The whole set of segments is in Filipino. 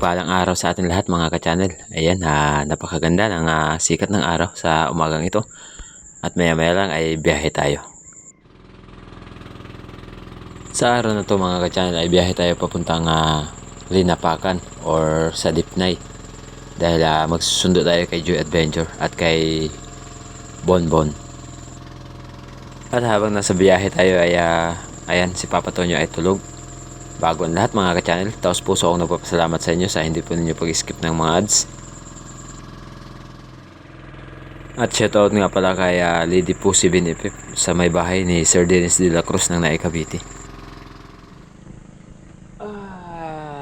mapagpalang araw sa ating lahat mga ka-channel. Ayan, napakaganda ng sikat ng araw sa umagang ito. At maya-maya lang ay biyahe tayo. Sa araw na to mga ka-channel ay biyahe tayo papuntang Linapakan or sa Dipnay. Dahil magsusundo tayo kay Joy Adventure at kay Bonbon. At habang nasa biyahe tayo ay ayan, si Papa Tonyo ay tulog. Bago ang lahat mga ka-channel, taos puso akong nagpapasalamat sa inyo sa hindi po ninyo pag-skip ng mga ads. At shoutout nga pala kay Lady Pussy Binipip sa may bahay ni Sir Dennis de la Cruz ng Nae Cavite.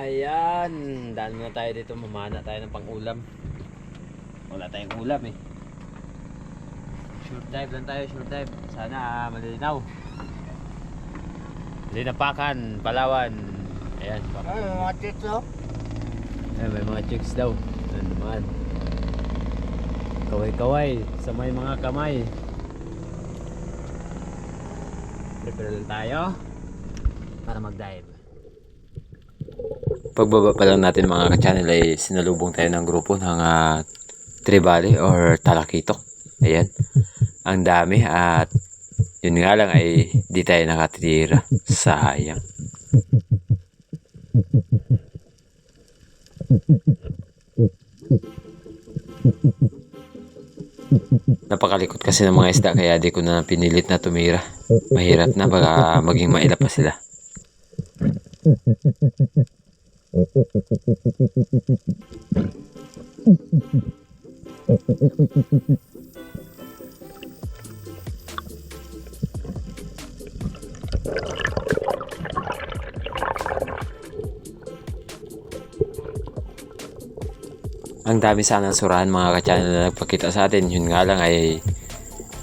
Ayan, daan na tayo dito, mamana tayo ng pang-ulam. Wala tayong ulam eh. Short dive lang tayo, short dive. Sana malilinaw. Linapakan, Palawan. Ayan. Ay, mga chicks oh. Ayan, may mga chicks daw. Ayan naman. Kaway-kaway sa may mga kamay. Prepare lang tayo para mag-dive. Pagbaba pa lang natin mga ka-channel ay sinalubong tayo ng grupo ng Tribali or Talakitok. Ayan. Ang dami at yun nga lang ay di tayo nakatira. Sayang. Napakalikot kasi ng mga isda kaya di ko na pinilit na tumira. Mahirap na baka maging mailap pa sila. Ang dami sana ng surahan mga ka-channel na nagpakita sa atin. Yun nga lang ay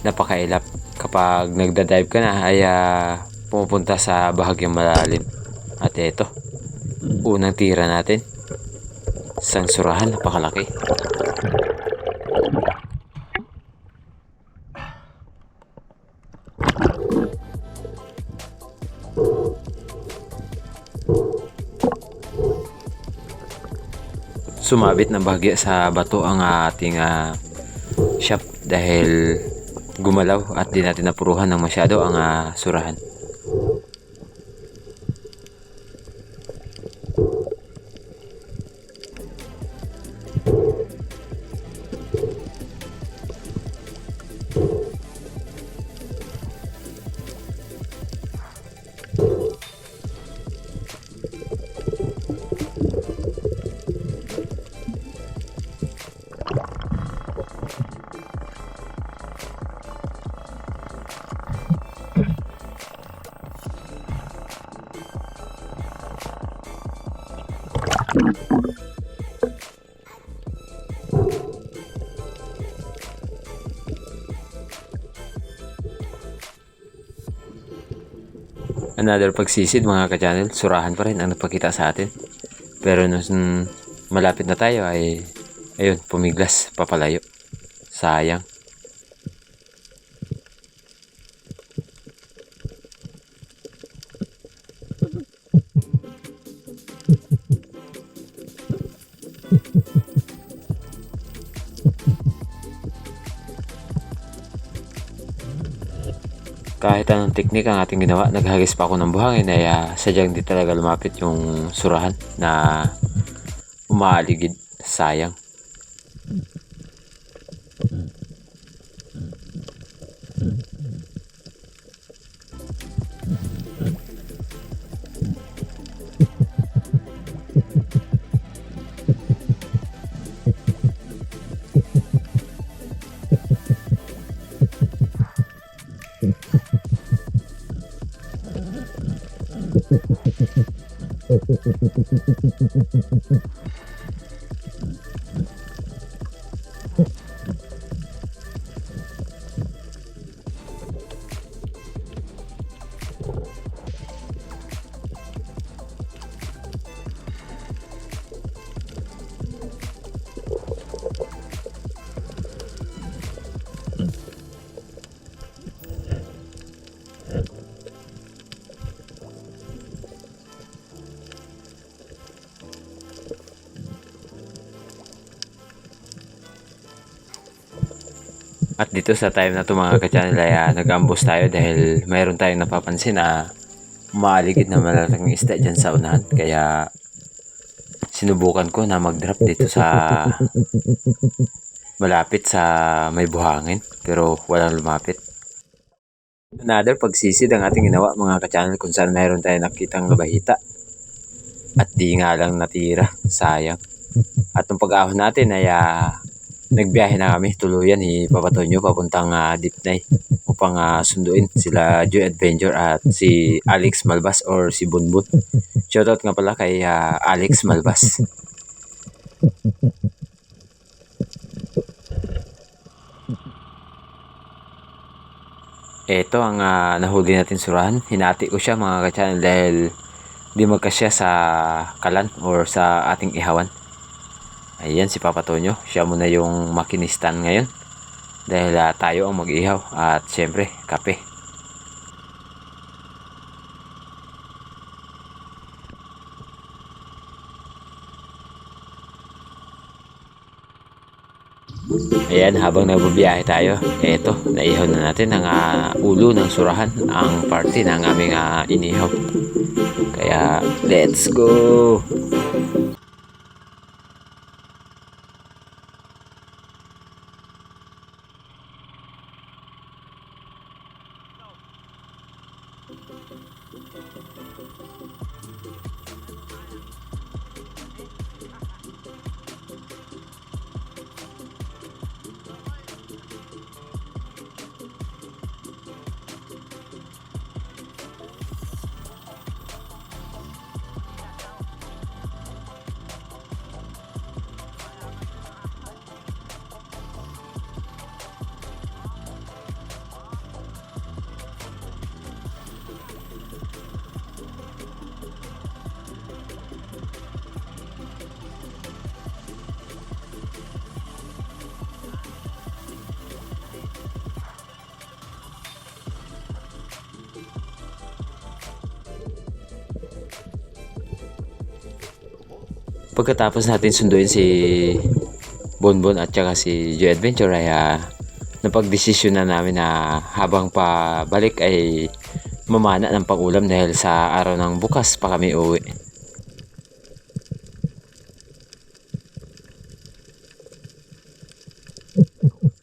napakailap. Kapag nagda-dive ka na ay pumupunta sa bahagyang malalim. At eto, unang tira natin. Isang surahan, napakalaki. Sumabit ng bahagya sa bato ang ating shop dahil gumalaw at di natin napuruhan ng masyado ang surahan. Another pagsisid mga ka-channel, surahan pa rin ang napakita sa atin. Pero nung malapit na tayo ay ayun, pumiglas papalayo. Sayang. Kahit anong teknik ang ating ginawa, naghagis pa ako ng buhangin ay sadyang di talaga lumapit yung surahan na umaaligid. Sayang. At dito sa time na to mga ka-channel ay nag-ambush tayo dahil mayroon tayong napapansin na maaligid na malalaking isda dyan sa unahan. Kaya sinubukan ko na mag-drop dito sa malapit sa may buhangin pero walang lumapit. Another pagsisid ang ating ginawa mga ka-channel kung saan mayroon tayong nakitang labahita at di nga lang natira, sayang. At nung pag-ahon natin ay nagbiyahe na kami tuluyan ni Papa Tonyo papuntang Dipnay upang sunduin sila Joy Adventure at si Alex Malbas or si Bunbun. Shoutout nga pala kay Alex Malbas. Ito ang nahuli natin surahan. Hinati ko siya mga ka-channel dahil di magkasya sa kalan or sa ating ihawan. Ayan si Papa Tonyo. Siya muna yung makinistan ngayon. Dahil tayo ang mag-ihaw. At syempre, kape. Ayan, habang nagbabiyahe tayo, eto, naihaw na natin ang ulo ng surahan, ang party ng aming inihaw. Kaya, let's go! Pagkatapos natin sunduin si Bonbon at saka si Joy Adventure ay napagdesisyon na namin na habang pabalik ay mamana ng pag-ulam dahil sa araw ng bukas pa kami uwi.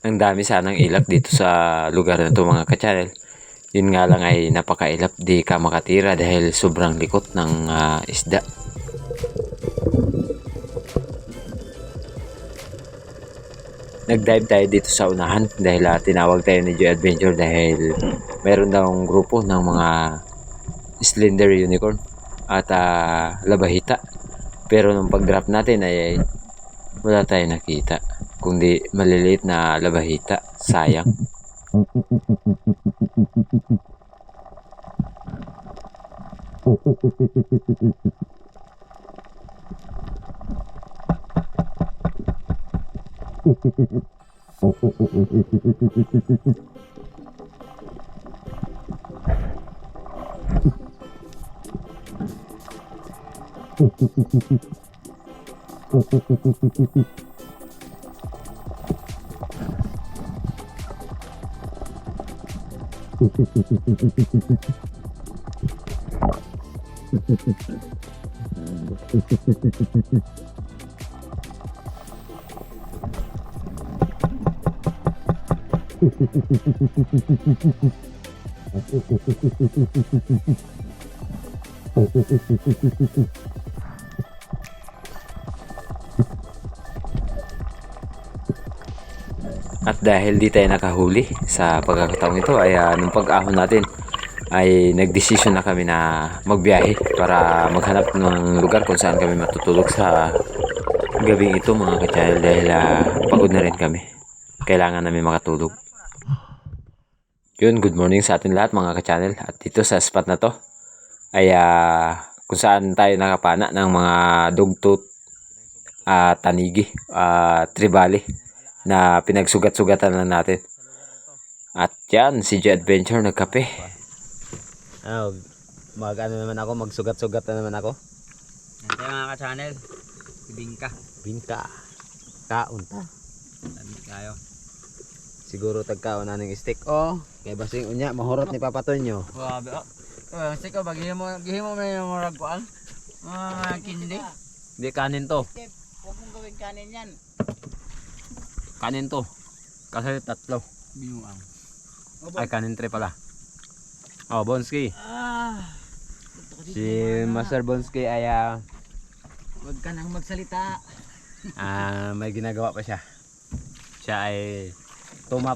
Ang dami sanang ilak dito sa lugar na to mga ka-channel. Yun nga lang ay napakailap, di ka makatira dahil sobrang likot ng isda. Nag-dive tayo dito sa unahan dahil tinawag tayo ni Joy Adventure dahil meron daw grupo ng mga slender unicorn at labahita. Pero nung pag-drop natin ay wala tayong nakita kundi maliliit na labahita. Sayang. At dahil di tayo nakahuli sa pagkakataong ito ay nung pag-ahon natin ay nagdesisyon na kami na magbiyahe para maghanap ng lugar kung saan kami matutulog sa gabing ito mga ka-channel dahil pagod na rin kami. Kailangan namin makatulog. Yun, good morning sa atin lahat mga ka-channel. At dito sa spot na to ay kung saan tayo nakapana ng mga dugtut, tanigi, tribali na pinagsugat-sugatan na natin. At yan, si Joy Adventure nagkape. Mag-ano naman ako, magsugat-sugat na naman ako. Yan tayo mga ka-channel. Bingka. Bingka. Kaunta. Dami tayo. Siguro tagkaon na ng stick. Oh, kay basing unya mahurot ni Papa Tonyo. Grabe oh. Siko, gihimo mo yung murag ko ang kindi. Hindi kanin to. Huwag mong gawin kanin yan. Kanin to. Kasi tatlo. Binuang. Ay, kanin 3 pala. Oh, Bonski. Si Master Bonski ay Huwag ka nang magsalita. may ginagawa pa siya. Siya ay tuma.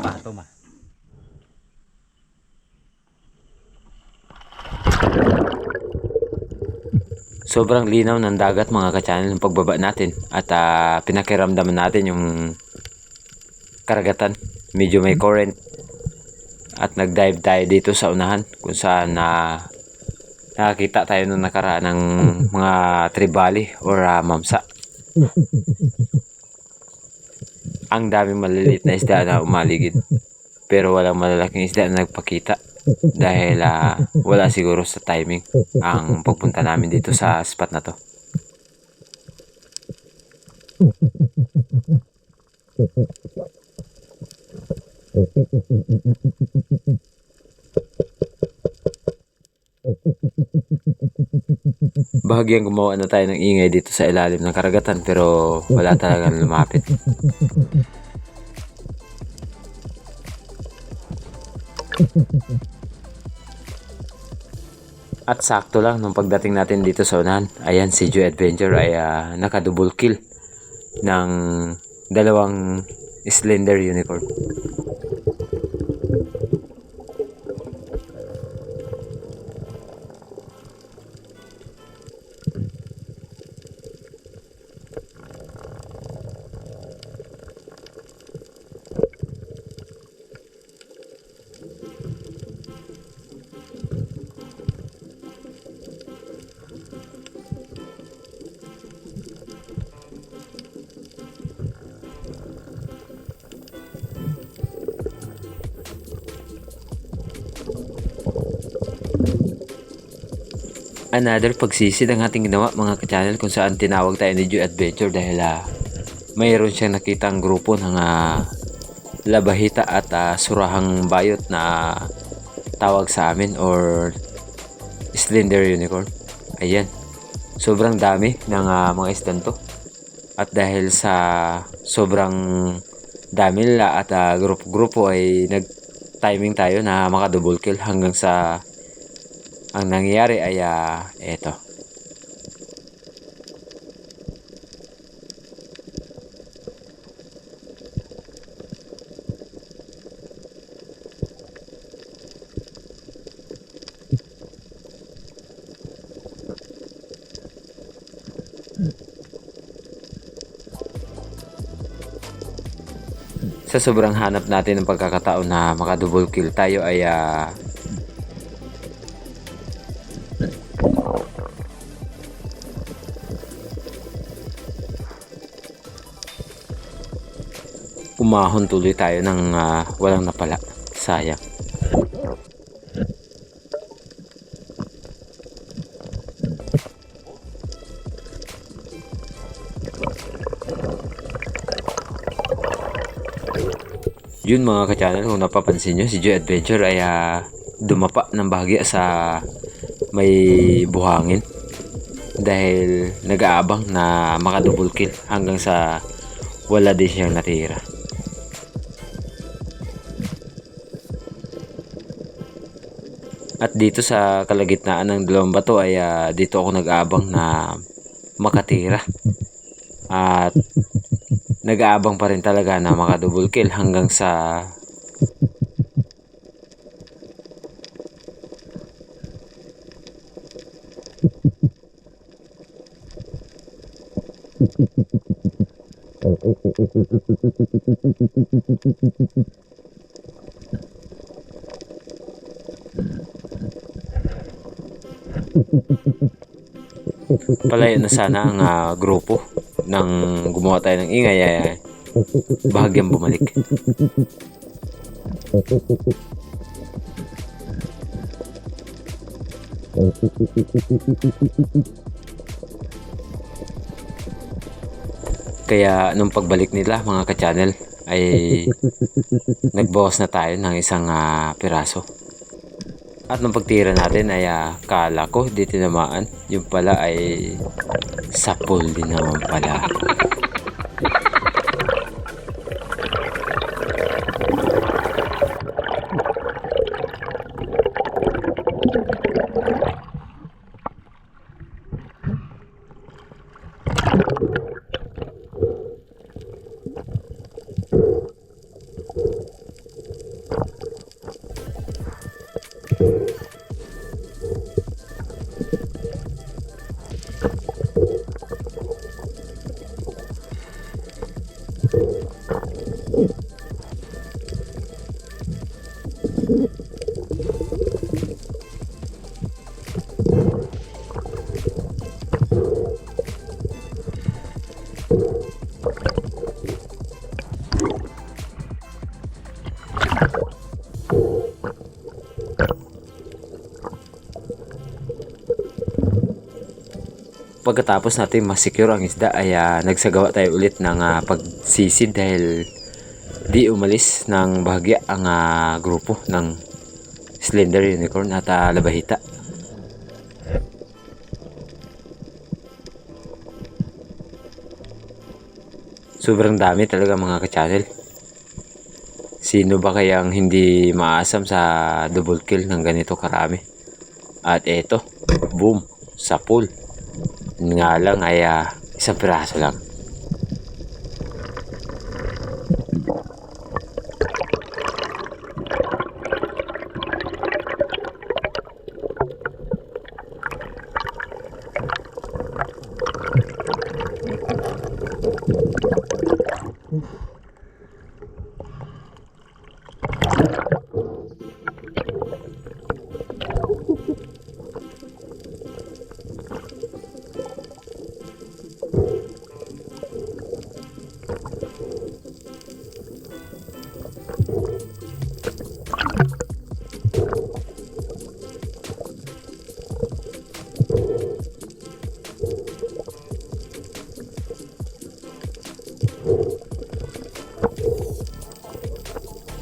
Sobrang linaw ng dagat mga ka-channel ng pagbaba natin at pinakiramdaman natin yung karagatan. Medyo may current at nag-dive tayo dito sa unahan kung saan nakakita tayo nung nakaraan ng mga tribali or mamsa. Ang daming maliliit na isda na umaligid pero walang malalaking isda na nagpakita dahil wala siguro sa timing ang pagpunta namin dito sa spot na to. Bahagyang gumawa na tayo ng ingay dito sa ilalim ng karagatan pero wala talagang lumapit. At sakto lang nung pagdating natin dito sa unahan, ayan si Joy Adventure ay naka-double kill ng 2 slender unicorn. Another pagsisid ang ating ginawa mga ka-channel kung saan tinawag tayo ni Joy Adventure dahil mayroon siyang nakitang grupo ng labahita at surahang bayot na tawag sa amin or slender unicorn. Ayan, sobrang dami ng mga isdan to at dahil sa sobrang dami nila at grupo-grupo ay nag-timing tayo na maka-double kill hanggang sa ang nangyayari ay eto. Sa sobrang hanap natin ng pagkakataon na maka-double kill tayo ay umahon tuloy tayo ng walang napala. Sayang. Yun mga ka-channel, kung napapansin nyo, si Joy Adventure ay dumapa ng bahagya sa may buhangin dahil nag-aabang na maka-double kill hanggang sa wala din siyang natira. At dito sa kalagitnaan ng 2 bato ay dito ako nag-aabang na makatira. At nag-aabang pa rin talaga na maka-double kill hanggang sa palayo na sana ang grupo nang gumawa tayo ng ingay ay bahagyang bumalik. Kaya nung pagbalik nila mga ka-channel ay nagbawas na tayo ng isang piraso. At nung pagtira natin ay kala ko di tinamaan. Yung pala ay sapul din naman pala. Pagkatapos natin masecure ang isda ay nagsagawa tayo ulit ng pagsisid dahil di umalis ng bahagya ang grupo ng slender unicorn at labahita. Sobrang dami talaga mga ka-channel. Sino ba kayang hindi maasam sa double kill ng ganito karami? At eto, boom, sapul. Nga lang ay isang piraso lang.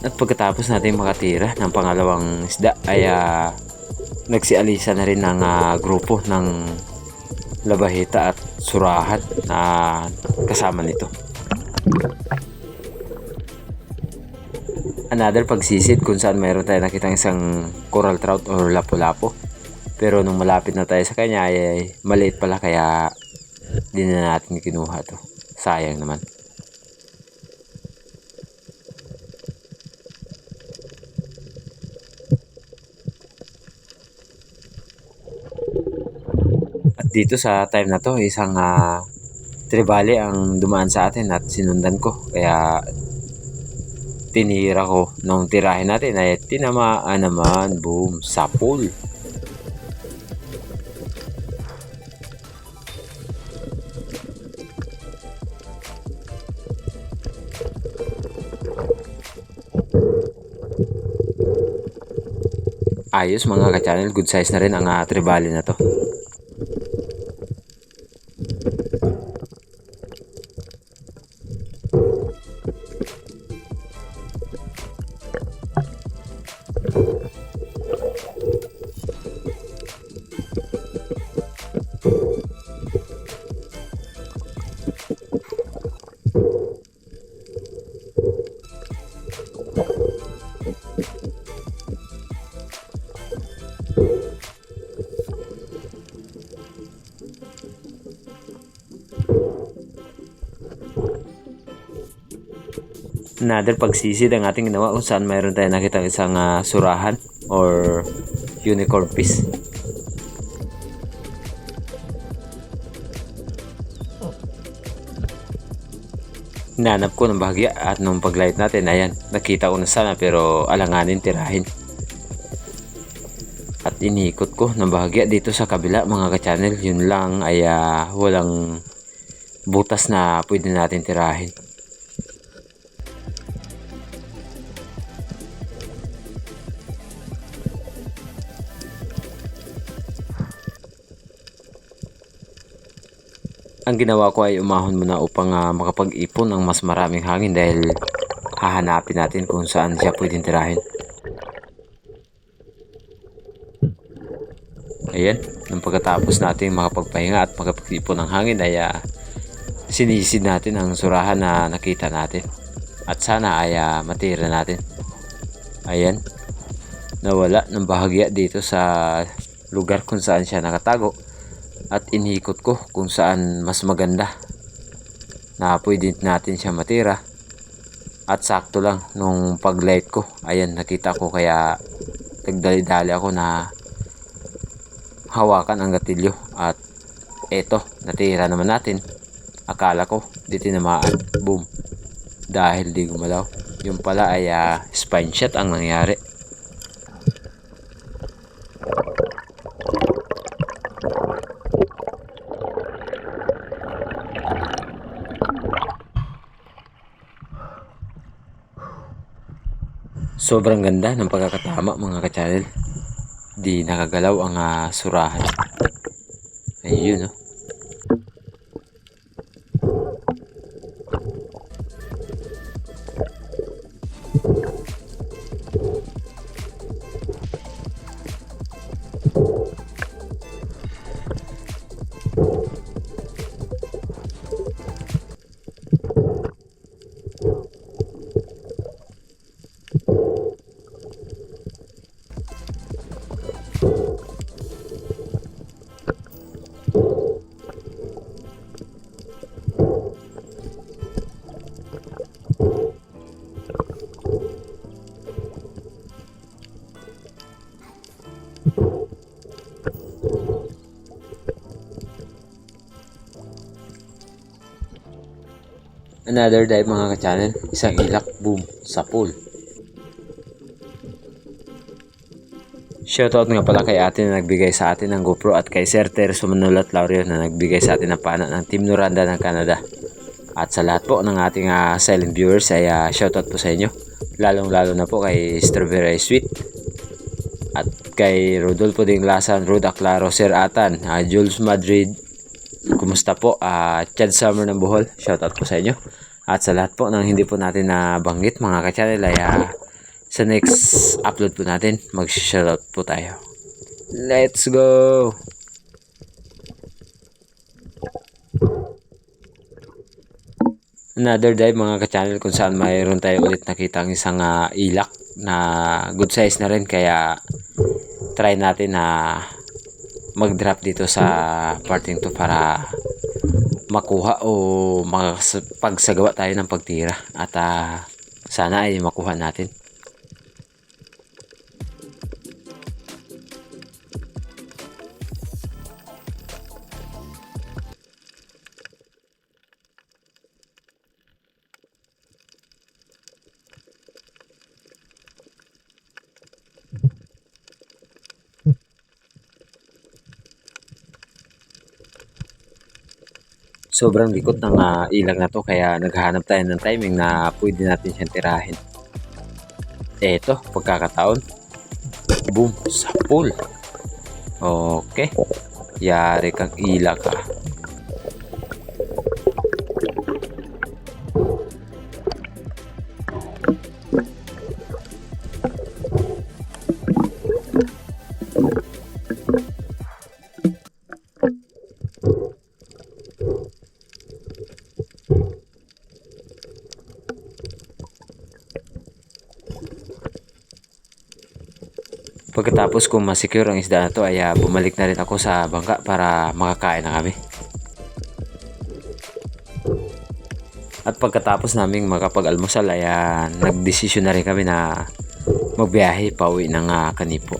At pagkatapos natin makatira ng pangalawang isda ay nagsialisa na rin ng grupo ng labahita at surahan na kasama nito. Another pagsisid kung saan mayroon tayo nakitang isang coral trout or lapu-lapu. Pero nung malapit na tayo sa kanya ay maliit pala kaya di na natin kinuha to. Sayang naman. Dito sa time na to isang tribali ang dumaan sa atin at sinundan ko kaya tinira ko nung tirahin natin ay tinamaan naman, boom, sapul. Ayos mga ka-channel, good size na rin ang tribali na to. Another pagsisid ang ating ginawa kung saan mayroon tayo nakita isang surahan or unicorn fish. Hinanap ko ng bahagya at nung paglight natin, ayan, nakita ko na sana pero alanganin tirahin. At inikot ko ng bahagya dito sa kabila mga ka-channel, yun lang ay walang butas na pwede natin tirahin. Ang ginawa ko ay umahon muna upang makapag-ipon ng mas maraming hangin dahil hahanapin natin kung saan siya pwedeng tirahin. Ayan, nung pagkatapos natin makapagpahinga at makapag-ipon ng hangin ay sinisid natin ang surahan na nakita natin. At sana ay matira natin. Ayan, nawala ng bahagya dito sa lugar kung saan siya nakatago. At inikot ko kung saan mas maganda na pwede natin siya matira. At sakto lang nung pag-light ko, ayan, nakita ko, kaya nagdali-dali ako na hawakan ang gatilyo. At eto, natira naman natin. Akala ko di tinamaan, boom, dahil di gumalaw. Yung pala ay spine shot ang nangyari. Sobrang ganda ng pagkakatama mga ka-channel. Di nakagalaw ang surahan. Ayun, oh. Another dive mga ka-channel, isang ilak, boom, sa pool. Shoutout nga pala kay ate na nagbigay sa atin ng GoPro at kay Sir Terzo Manulat Laurio na nagbigay sa atin ng pana ng Team Noranda ng Canada. At sa lahat po ng ating silent viewers ay shoutout po sa inyo. Lalong lalo na po kay Strawberry Sweet at kay Rodolfo Ding Lasan, Rod Aclaro, Sir Atan, Jules Madrid, kumusta po? Chad Summer ng Bohol, shoutout po sa inyo. At sa lahat po ng hindi po natin nabanggit mga ka-channel ay sa next upload po natin mag-shoutout po tayo. Let's go! Another dive mga ka-channel kung saan mayroon tayo ulit nakita ang isang ilak na good size na rin, kaya try natin na mag-drop dito sa parting to para makuha o pagsagawa tayo ng pagtira at sana ay makuha natin. Sobrang likot ng ilang na to, kaya naghahanap tayo ng timing na pwede natin siyang tirahin. Eto, pagkakataon, boom, sa pool. Okay, yari kang ila ka. Pagkatapos kung masecure ang isda na to ay bumalik na rin ako sa bangka para makakain na kami. At pagkatapos naming makapag-almusal ay nagdesisyon na rin kami na magbiyahe pauwi ng Kanipo.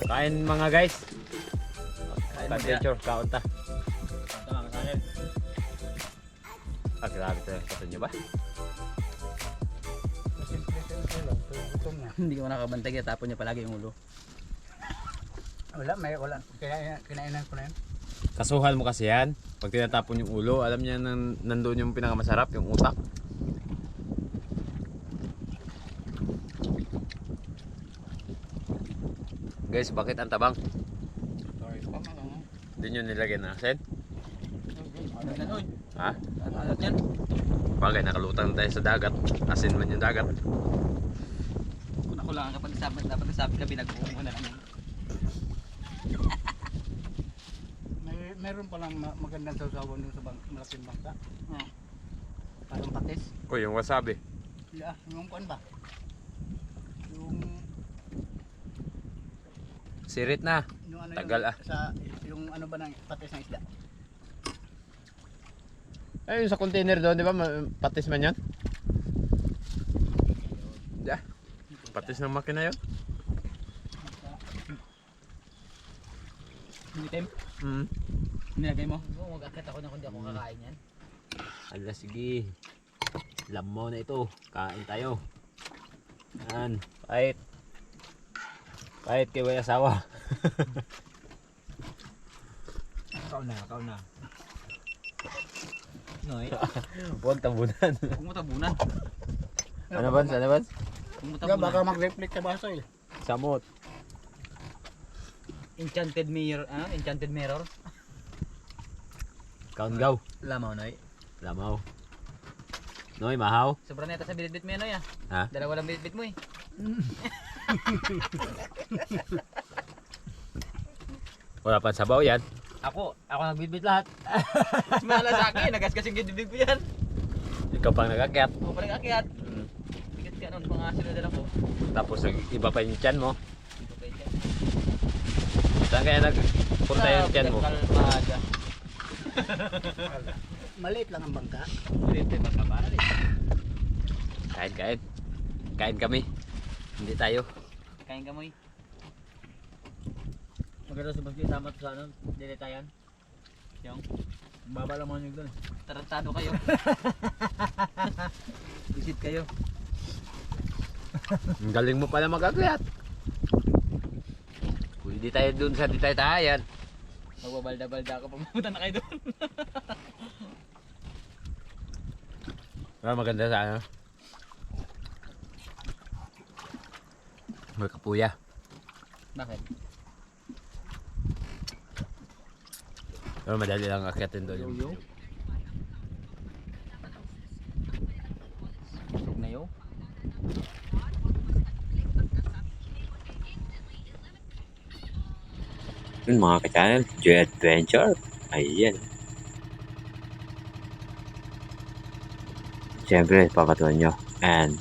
Kain mga guys. Adventure, kaon ta. Grabe ito sa inyo ba? Hindi ko nakabantay kaya tapon niya palagi yung ulo. Wala. Kinainan ko na yan. Kasuhan mo kasi yan. Pag tinatapon yung ulo, alam niya nandun yung pinakamasarap, yung utak. Guys, bakit ang tabang? Hindi nyo nilagyan na asin? Ha? Ano yan? Bagay, nakalutang tayo sa dagat. Asin man yung dagat. Kung ako lang kapag nasabi ka binagbuo mo na lang yan. Meron palang magandang sausawan dun sa malaking bangka. Oh. Parang patis. O, yung wasabi. Yeah, yung kuan ba? Yung Sirit na. ano Tagal, yung, ah. yung ano ba ng patis ng isda? Ayun sa container doon, di ba? Patis man yan? Yeah. Patis ng makina yun? Hindi nilagay mo? Oo, mag-akit ako na kung di ako kakain yan. Ala, sige. Lamo na ito. Kain tayo. Yan. Kahit. Kahit kay may asawa. Ikaw na. Noy, Huwag tabunan. huwag mo tabunan. Ano ba? Ano ba? Huwag mo Yeah, tabunan. baka mag-reflect sa baso eh. Samot. Enchanted mirror, enchanted mirror. Count gaw. Lamaw, Noy. Lamaw. Noy, mahaw. Sobrang neta sa binitbit mo yan, Noy, ah. Ha? Dalawa lang binitbit mo, eh. Wala pa sabaw yan. Ako nagbitbit lahat. Mas mahala sa akin, nagaskas yung bibig ko yan. Ikaw pang nagakyat. Ako pa rin akyat. Bigat ka nun, mga sinudala ko. Tapos iba pa yung tiyan mo. Dito kayo dyan. Saan kaya nagpunta yung tiyan mo? Kalmada. Maliit lang ang bangka. Dito yung magkabara rin. Kain. Kain kami. Hindi tayo. Kain ka mo, eh. Maganda sa bagay, tama to sa ano, dilitayan. Yung? Baba lang mga nyo doon. Tarantado kayo. Visit kayo. Ang galing mo pala mag-akyat. Pwede tayo dun sa di tayo tahayan. Magbabalda-balda ka pag pumunta na kayo doon. Maganda sa ano? May kapuya. Bakit? Pero madali lang akyatin doon yung Yo. Busog na yo. Yun mga ka-channel, Joy Adventure. Ayan. Siyempre, papatuan nyo. And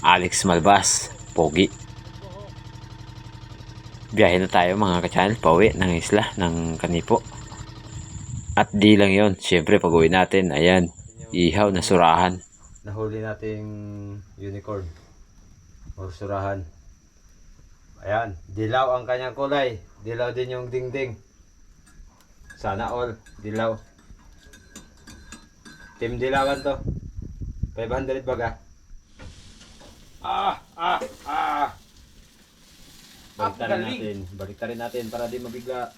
Alex Malbas, Pogi. Biyahe na tayo mga ka-channel, pauwi ng isla ng Kanipo. At di lang yon, siyempre pag uwi natin, ayan, ihaw na surahan. Nahuli nating unicorn or surahan. Ayan, dilaw ang kanyang kulay. Dilaw din yung dingding. Sana all, dilaw. Team dilawan to. 500 baga. Baliktarin natin. Baliktarin natin para di mabigla.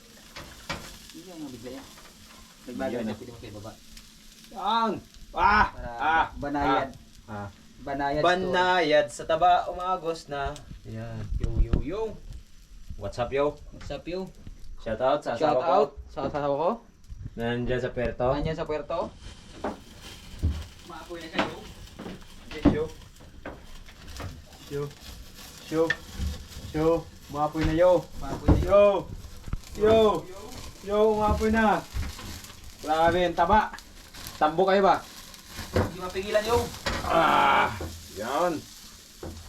Hindi yung mabigla yan. Nagbago na pwede mo kayo baba. Yan! Para banayad. Banayad. Banayad sa taba umagos na. Yan. Yo. What's up yo? What's up yo? Shout out sa Shout asawa ko. out sa asawa ko. Nandiyan sa Puerto. Nandiyan sa Puerto. Maapoy na kayo. Yo. Umapoy na yo. Maapoy na yo. Yo, umapoy na. Grabe, ang taba. Tambo kayo ba? Hindi mapigilan yo. Yan.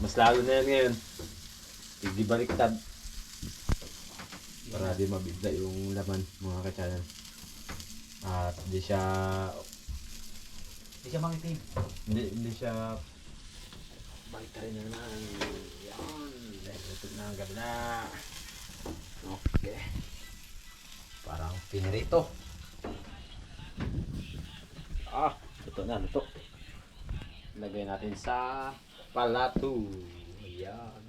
Mas lalo na yan ngayon. Hindi baliktad. Para di mabigla yung laman mga ka-channel. At hindi siya Mangitim. hindi siya baliktarin na naman. Yan. Dahil ito na ang gabi na. Okay. Parang pinirito. Luto na, luto. Lagay natin sa palato. Ayan.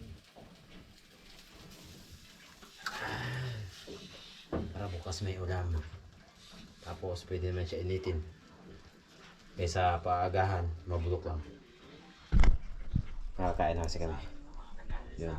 Para bukas may ulam. Tapos pwede naman siya initin. Kaysa paagahan, mabulok lang. Nakakain na kasi kami. Yun.